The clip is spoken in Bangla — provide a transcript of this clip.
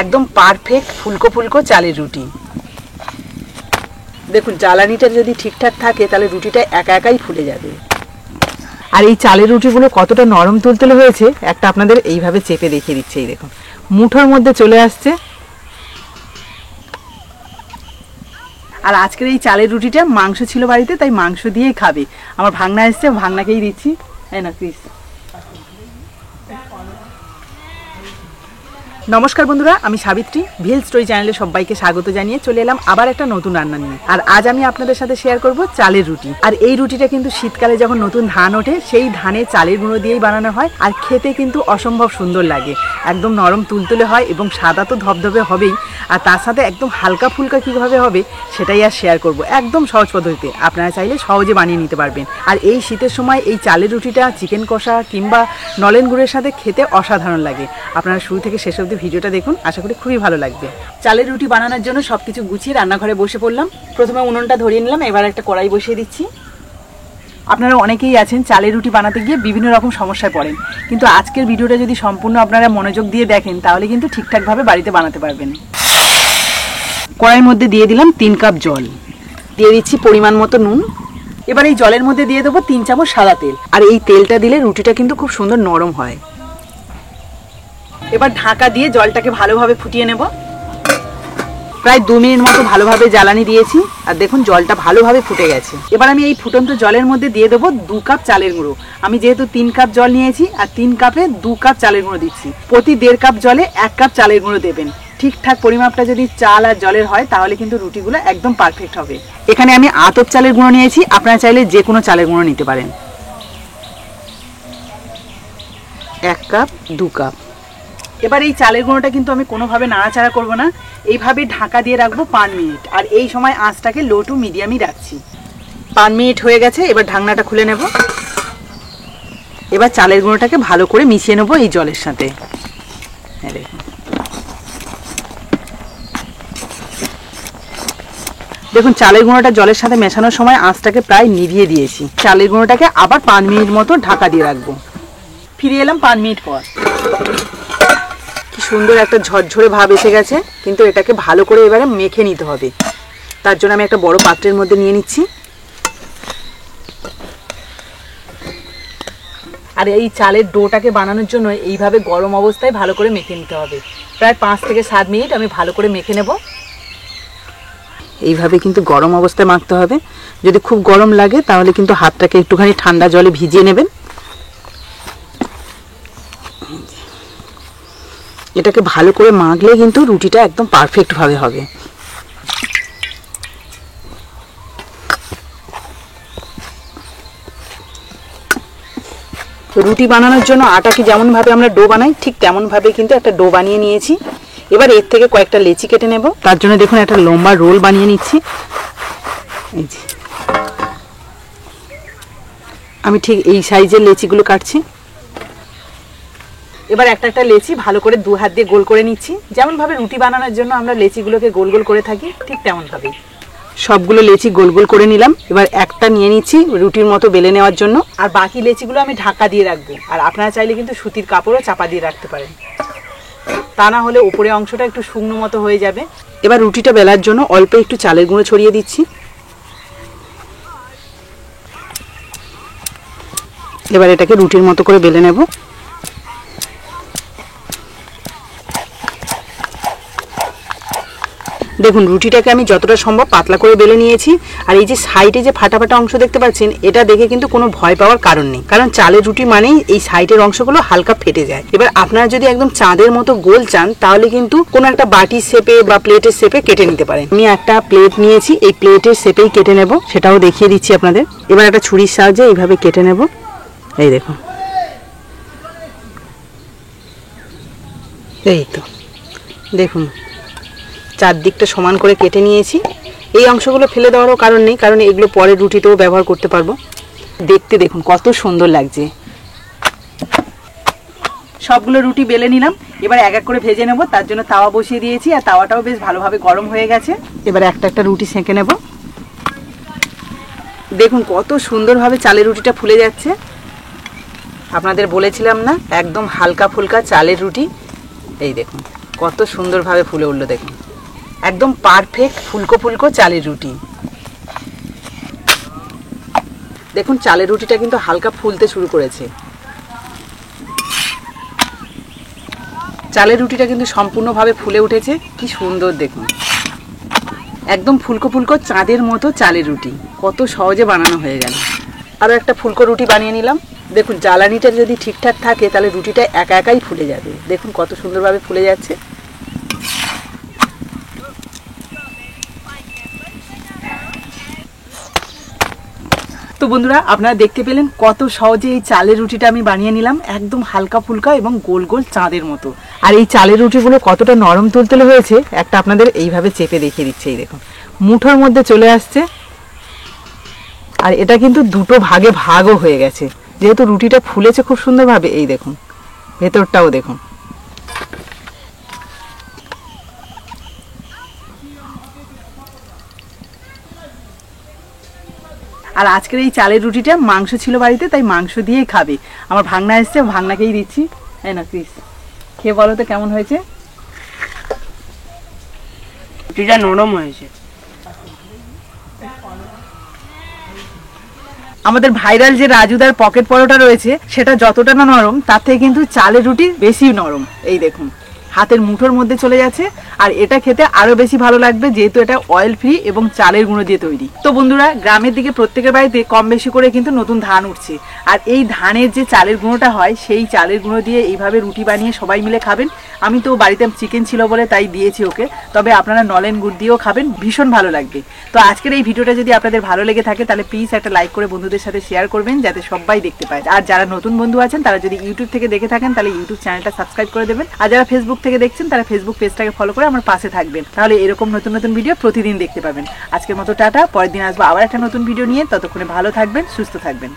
একদম পারফেক্ট ফুলকো ফুলকো চালের রুটি। দেখুন জ্বালানিটা যদি ঠিকঠাক থাকে তাহলে রুটিটা একা একাই ফুলে যাবে। আর এই চালের রুটিগুলো কতটা নরম তুলতুলে হয়েছে একটা আপনাদের এইভাবে চেপে দেখিয়ে দিচ্ছে। এই দেখুন মুঠোর মধ্যে চলে আসছে। আর আজকের এই চালের রুটিটা মাংস ছিল বাড়িতে, তাই মাংস দিয়েই খাবে। আমার ভাগনা এসছে, ভাগনাকেই দিচ্ছি। এই না প্লিজ। নমস্কার বন্ধুরা, আমি সাবিত্রী। ভিল স্টোরি চ্যানেলে সবাইকে স্বাগত জানিয়ে চলে এলাম আবার একটা নতুন রান্না নিয়ে। আর আজ আমি আপনাদের সাথে শেয়ার করব চালের রুটি। আর এই রুটিটা কিন্তু শীতকালে যখন নতুন ধান ওঠে সেই ধানে চালের গুঁড়ো দিয়েই বানানো হয়। আর খেতে কিন্তু অসম্ভব সুন্দর লাগে, একদম নরম তুলতুলে হয় এবং সাদা তো ধবধবে হবেই। আর তার সাথে একদম হালকা ফুলকা কীভাবে হবে সেটাই আর শেয়ার করব, একদম সহজ পদ্ধতিতে। আপনারা চাইলে সহজে বানিয়ে নিতে পারবেন। আর এই শীতের সময় এই চালের রুটিটা চিকেন কষা কিংবা নলেন গুড়ের সাথে খেতে অসাধারণ লাগে। আপনারা শুরু থেকে শেষ অবধি ভিডিওটা দেখুন, আশা করি খুবই ভালো লাগবে। চালের রুটি বানানোর জন্য সবকিছু গুছিয়ে রান্নাঘরে বসে পড়লাম। প্রথমে উনুনটা ধরিয়ে নিলাম, এবার একটা কড়াই বসিয়ে দিচ্ছি। আপনারা অনেকেই আছেন চালের রুটি বানাতে গিয়ে বিভিন্ন রকম সমস্যায় পড়েন, কিন্তু আজকের ভিডিওটা যদি সম্পূর্ণ আপনারা মনোযোগ দিয়ে দেখেন তাহলে কিন্তু ঠিকঠাকভাবে বাড়িতে বানাতে পারবেন। কড়াইয়ের মধ্যে দিয়ে দিলাম 3 কাপ জল, দিয়ে দিচ্ছি পরিমাণ মতো নুন। এবার এই জলের মধ্যে দিয়ে দেবো 3 চামচ সাদা তেল। আর এই তেলটা দিলে রুটিটা কিন্তু খুব সুন্দর নরম হয়। এবার ঢাকা দিয়ে জলটাকে ভালোভাবে ফুটিয়ে নেব। প্রায় 2 মিনিট মতো ভালোভাবে জ্বালানি দিয়েছি। আর দেখুন জলটা ভালোভাবে ফুটে গেছে। এবার আমি এই ফুটন্ত জলের মধ্যে দিয়ে দেবো 2 কাপ চালের গুঁড়ো। আমি যেহেতু 3 কাপ জল নিয়েছি আর 3 কাপে 2 কাপ চালের গুঁড়ো দিচ্ছি। প্রতি 1.5 কাপ জলে 1 কাপ চালের গুঁড়ো দেবেন। ঠিকঠাক পরিমাপটা যদি চাল আর জলের হয় তাহলে কিন্তু রুটিগুলো একদম পারফেক্ট হবে। এখানে আমি আতপ চালের গুঁড়ো নিয়েছি, আপনারা চাইলে যে কোনো চালের গুঁড়ো নিতে পারেন। 1 কাপ 2 কাপ। এবার এই চালের গুঁড়োটা কিন্তু আমি কোনোভাবে নাড়াচাড়া করব না, এইভাবে ঢাকা দিয়ে রাখবো 5 মিনিট। আর এই সময় আঁচটাকে লো টু মিডিয়ামই রাখছি। 5 মিনিট হয়ে গেছে, এবার ঢাকনাটা খুলে নেব। এবার চালের গুঁড়োটাকে ভালো করে মিশিয়ে নেব এই জলের সাথে। হ্যাঁ দেখুন, দেখুন চালের গুঁড়োটা জলের সাথে মেশানোর সময় আঁচটাকে প্রায় নিভিয়ে দিয়েছি। চালের গুঁড়োটাকে আবার 5 মিনিট মতো ঢাকা দিয়ে রাখবো। ফিরে এলাম 5 মিনিট পর। কি সুন্দর একটা ঝরঝরে ভাব এসে গেছে, কিন্তু এটাকে ভালো করে এবারে মেখে নিতে হবে। তার জন্য আমি একটা বড় পাত্রের মধ্যে নিয়ে নিচ্ছি। আর এই চালের ডোটাকে বানানোর জন্য এইভাবে গরম অবস্থায় ভালো করে মেখে নিতে হবে। প্রায় 5 থেকে 7 মিনিট আমি ভালো করে মেখে নেব। এইভাবে কিন্তু গরম অবস্থায় মাখতে হবে। যদি খুব গরম লাগে তাহলে কিন্তু হাতটাকে একটুখানি ঠান্ডা জলে ভিজিয়ে নেবেন। এটাকে ভালো করে মাখলে কিন্তু রুটিটা একদম পারফেক্ট ভাবে হবে। রুটি বানানোর জন্য আটাকে যেমন ভাবে আমরা ডো বানাই ঠিক তেমন ভাবে কিন্তু একটা ডো বানিয়ে নিয়েছি। এবার এর থেকে কয়েকটা লেচি কেটে নেব। তার জন্য দেখুন একটা লম্বা রোল বানিয়ে নিচ্ছি। এই যে আমি ঠিক এই সাইজের লেচিগুলো কাটছি। এবার একটা একটা লেচি ভালো করে 2 হাত দিয়ে গোল করে নিচ্ছি। যেমন ভাবে রুটি বানানোর জন্য আমরা লেচিগুলোকে গোল গোল করে থাকি ঠিক তেমন ভাবেই সবগুলো লেচি গোল গোল করে নিলাম। এবার একটা নিয়ে নিচ্ছি রুটির মতো বেলে নেওয়ার জন্য। আর বাকি লেচিগুলো আমি ঢাকা দিয়ে রাখবো। আর আপনারা চাইলে কিন্তু সুতির কাপড়ও চাপা দিয়ে রাখতে পারেন, তা না হলে উপরের অংশটা একটু শুকনো মতো হয়ে যাবে। এবার রুটিটা বেলার জন্য অল্প একটু চালের গুঁড়ো ছড়িয়ে দিচ্ছি। এবার এটাকে রুটির মতো করে বেলে নেব। দেখুন রুটিটাকে আমি যতটা সম্ভব পাতলা করে বেলে নিয়েছি। আর এই যে সাইডে যে ফাটা ফাটা অংশ দেখতে পাচ্ছেন, এটা দেখে কিন্তু কোনো ভয় পাওয়ার কারণ নেই, কারণ চালের রুটি মানেই এই সাইডের অংশগুলো হালকা ফেটে যায়। এবার আপনারা যদি একদম চাঁদের মতো গোল চান তাহলে কিন্তু কোনো একটা বাটির শেপে বা প্লেটের শেপে কেটে নিতে পারেন। আমি একটা প্লেট নিয়েছি, এই প্লেটের শেপেই কেটে নেব, সেটাও দেখিয়ে দিচ্ছি আপনাদের। এবার একটা ছুরির সাহায্যে এইভাবে কেটে নেব। এই দেখুন, এই তো দেখুন চারদিকটা সমান করে কেটে নিয়েছি। এই অংশগুলো ফেলে দেওয়ারও কারণ নেই, কারণ এগুলো পরে রুটিতেও ব্যবহার করতে পারবো। দেখতে দেখুন কত সুন্দর লাগছে। সবগুলো রুটি বেলে নিলাম। এবার এক এক করে ভেজে নেব। তার জন্য তাওয়া বসিয়ে দিয়েছি, আর তাওয়াটাও বেশ ভালোভাবে গরম হয়ে গেছে। এবার একটা একটা রুটি সেঁকে নেব। দেখুন কত সুন্দরভাবে চালের রুটিটা ফুলে যাচ্ছে। আপনাদের বলেছিলাম না, একদম হালকা ফুলকা চালের রুটি। এই দেখুন কত সুন্দরভাবে ফুলে উঠলো দেখুন, একদম পারফেক্ট ফুলকো ফুলকো চালের রুটি। দেখুন চালের রুটিটা কিন্তু হালকা ফুলতে শুরু করেছে। চালের রুটিটা কিন্তু সম্পূর্ণভাবে ফুলে উঠেছে, কি সুন্দর দেখুন, একদম ফুলকো ফুলকো চাঁদের মতো চালের রুটি, কত সহজে বানানো হয়ে গেল। আরও একটা ফুলকো রুটি বানিয়ে নিলাম। দেখুন জ্বালানিটা যদি ঠিকঠাক থাকে তাহলে রুটিটা একা একাই ফুলে যাবে। দেখুন কত সুন্দরভাবে ফুলে যাচ্ছে। তো বন্ধুরা আপনারা দেখতে পেলেন কত সহজে এই চালের রুটিটা আমি বানিয়ে নিলাম, একদম হালকা ফুলকা এবং গোল গোল চাঁদের মতো। আর এই চালের রুটিগুলো কতটা নরম তুলতুলে হয়েছে একটা আপনাদের এইভাবে চেপে দেখিয়ে দিচ্ছে। এই দেখুন মুঠোর মধ্যে চলে আসছে। আর এটা কিন্তু দুটো ভাগে ভাগও হয়ে গেছে, যেহেতু রুটিটা ফুলেছে খুব সুন্দরভাবে। এই দেখুন ভেতরটাও দেখুন। আর আজকের এই চালের রুটিটা মাংস ছিল বাড়িতে, তাই মাংস দিয়েই খাবে। আমার ভাগনা এসছে, ভাগনাকেই দিচ্ছি। এই না ক্রিস, খেয়ে বলো তো কেমন হয়েছে। রুটিটা নরম হয়েছে। আমাদের ভাইরাল যে রাজুদার পকেট পরোটা রয়েছে সেটা যতটা না নরম, তার থেকে কিন্তু চালের রুটি বেশি নরম। এই দেখুন হাতের মুঠোর মধ্যে চলে যাচ্ছে। আর এটা খেতে আরো বেশি ভালো লাগবে, যেহেতু এটা অয়েল ফ্রি এবং চালের গুঁড়ো দিয়ে তৈরি। তো বন্ধুরা গ্রামের দিকে প্রত্যেকের বাড়িতে কম বেশি করে কিন্তু নতুন ধান উঠছে, আর এই ধানের যে চালের গুঁড়োটা হয় সেই চালের গুঁড়ো দিয়ে এইভাবে রুটি বানিয়ে সবাই মিলে খাবেন। আমি তো বাড়িতে চিকেন ছিল বলে তাই দিয়েছি ওকে, তবে আপনারা নলেন গুড় দিয়েও খাবেন, ভীষণ ভালো লাগবে। তো আজকের এই ভিডিওটা যদি আপনাদের ভালো লেগে থাকে তাহলে প্লিজ একটা লাইক করে বন্ধুদের সাথে শেয়ার করবেন, যাতে সবাই দেখতে পায়। আর যারা নতুন বন্ধু আছেন তারা যদি ইউটিউব থেকে দেখে থাকেন তাহলে ইউটিউব চ্যানেলটা সাবস্ক্রাইব করে দেবেন। আর যারা ফেসবুক থেকে দেখছেন তারা ফেসবুক পেজটাকে ফলো করে আমার পাশে থাকবেন, তাহলে এরকম নতুন নতুন ভিডিও প্রতিদিন দেখতে পাবেন। আজকের মতো টাটা, পরের দিন আসবো আবার একটা নতুন ভিডিও নিয়ে। ততক্ষণে ভালো থাকবেন, সুস্থ থাকবেন।